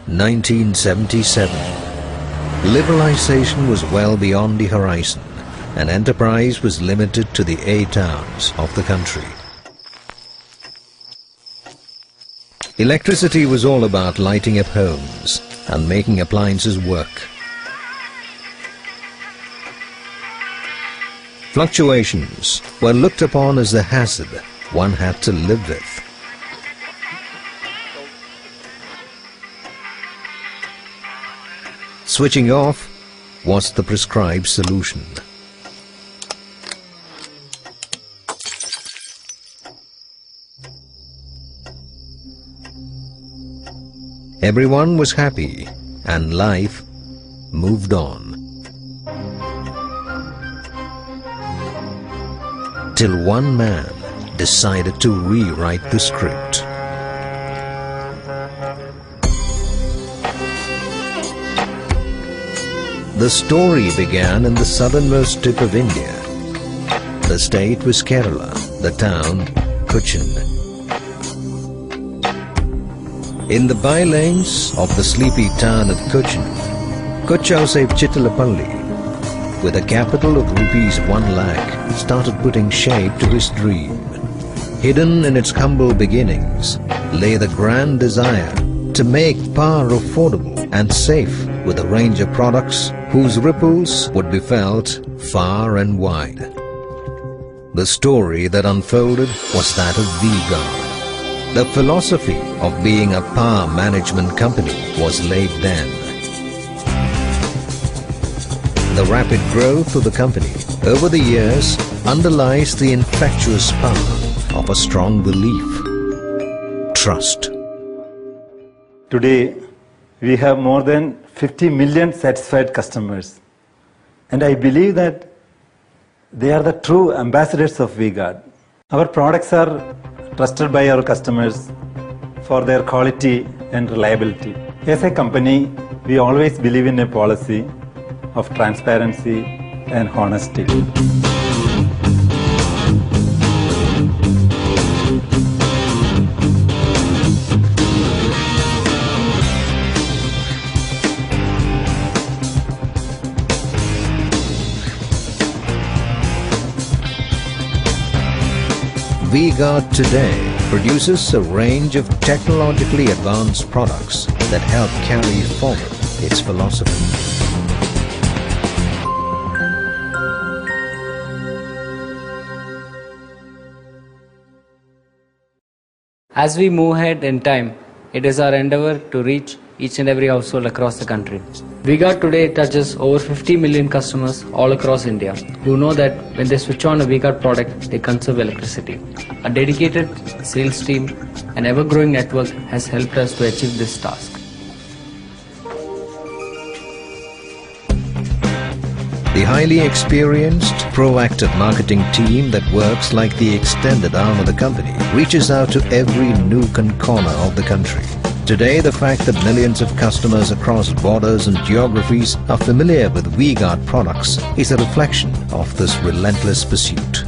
1977. Liberalization was well beyond the horizon, and enterprise was limited to the A towns of the country. Electricity was all about lighting up homes and making appliances work. Fluctuations were looked upon as a hazard one had to live with. Switching off was the prescribed solution. Everyone was happy and life moved on. Till one man decided to rewrite the script. The story began in the southernmost tip of India. The state was Kerala, the town Cochin. In the by-lanes of the sleepy town of Cochin, Kochausave Chittalapalli, with a capital of rupees 1 lakh, started putting shape to his dream. Hidden in its humble beginnings lay the grand desire to make power affordable and safe with a range of products whose ripples would be felt far and wide. The story that unfolded was that of V-Guard. The philosophy of being a power management company was laid then. The rapid growth of the company over the years underlies the infectious power of a strong belief, trust. Today, we have more than 50 million satisfied customers, and I believe that they are the true ambassadors of V-Guard. Our products are trusted by our customers for their quality and reliability. As a company, we always believe in a policy of transparency and honesty. V-Guard today produces a range of technologically advanced products that help carry forward its philosophy. As we move ahead in time, it is our endeavor to reach each and every household across the country. V-Guard today touches over 50 million customers all across India who know that when they switch on a V-Guard product, they conserve electricity. A dedicated sales team and ever-growing network has helped us to achieve this task. The highly experienced, proactive marketing team that works like the extended arm of the company reaches out to every nook and corner of the country. Today, the fact that millions of customers across borders and geographies are familiar with V-Guard products is a reflection of this relentless pursuit.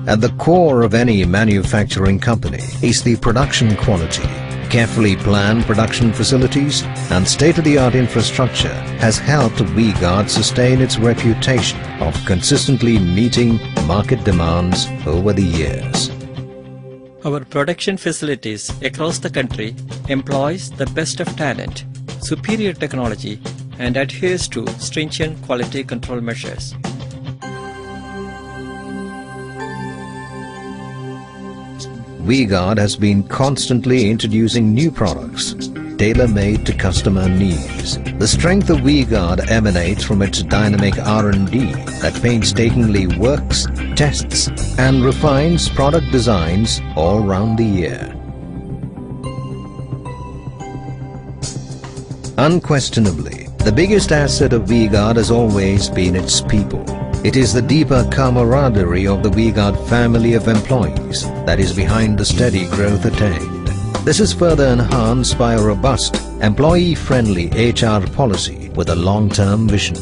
At the core of any manufacturing company is the production quality. Carefully planned production facilities and state-of-the-art infrastructure has helped V-Guard sustain its reputation of consistently meeting market demands over the years. Our production facilities across the country employs the best of talent, superior technology, and adheres to stringent quality control measures. V-Guard has been constantly introducing new products, tailor-made to customer needs. The strength of V-Guard emanates from its dynamic R&D that painstakingly works, tests, and refines product designs all round the year. Unquestionably, the biggest asset of V-Guard has always been its people. It is the deeper camaraderie of the V-Guard family of employees that is behind the steady growth attained. This is further enhanced by a robust, employee-friendly HR policy with a long-term vision.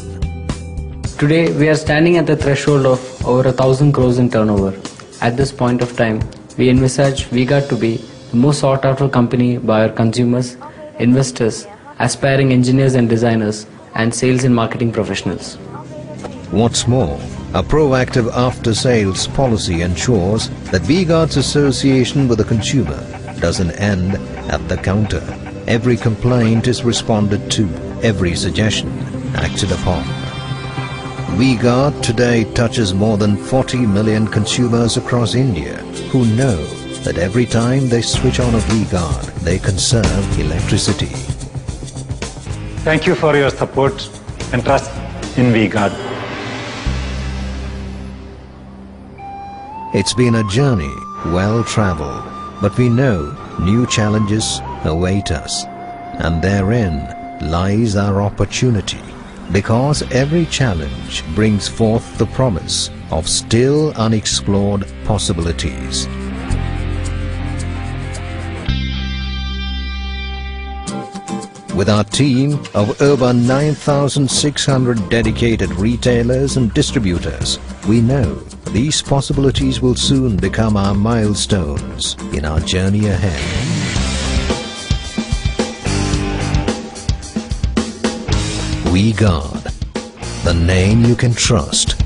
Today, we are standing at the threshold of over 1,000 crores in turnover. At this point of time, we envisage V-Guard to be the most sought after company by our consumers, investors, aspiring engineers and designers, and sales and marketing professionals. What's more, a proactive after-sales policy ensures that V-Guard's association with the consumer doesn't end at the counter. Every complaint is responded to, every suggestion acted upon. V-Guard today touches more than 40 million consumers across India who know that every time they switch on a V-Guard, they conserve electricity. Thank you for your support and trust in V-Guard. It's been a journey well traveled, but we know new challenges await us, and therein lies our opportunity, because every challenge brings forth the promise of still unexplored possibilities. With our team of over 9,600 dedicated retailers and distributors, we know these possibilities will soon become our milestones in our journey ahead. V-Guard, the name you can trust.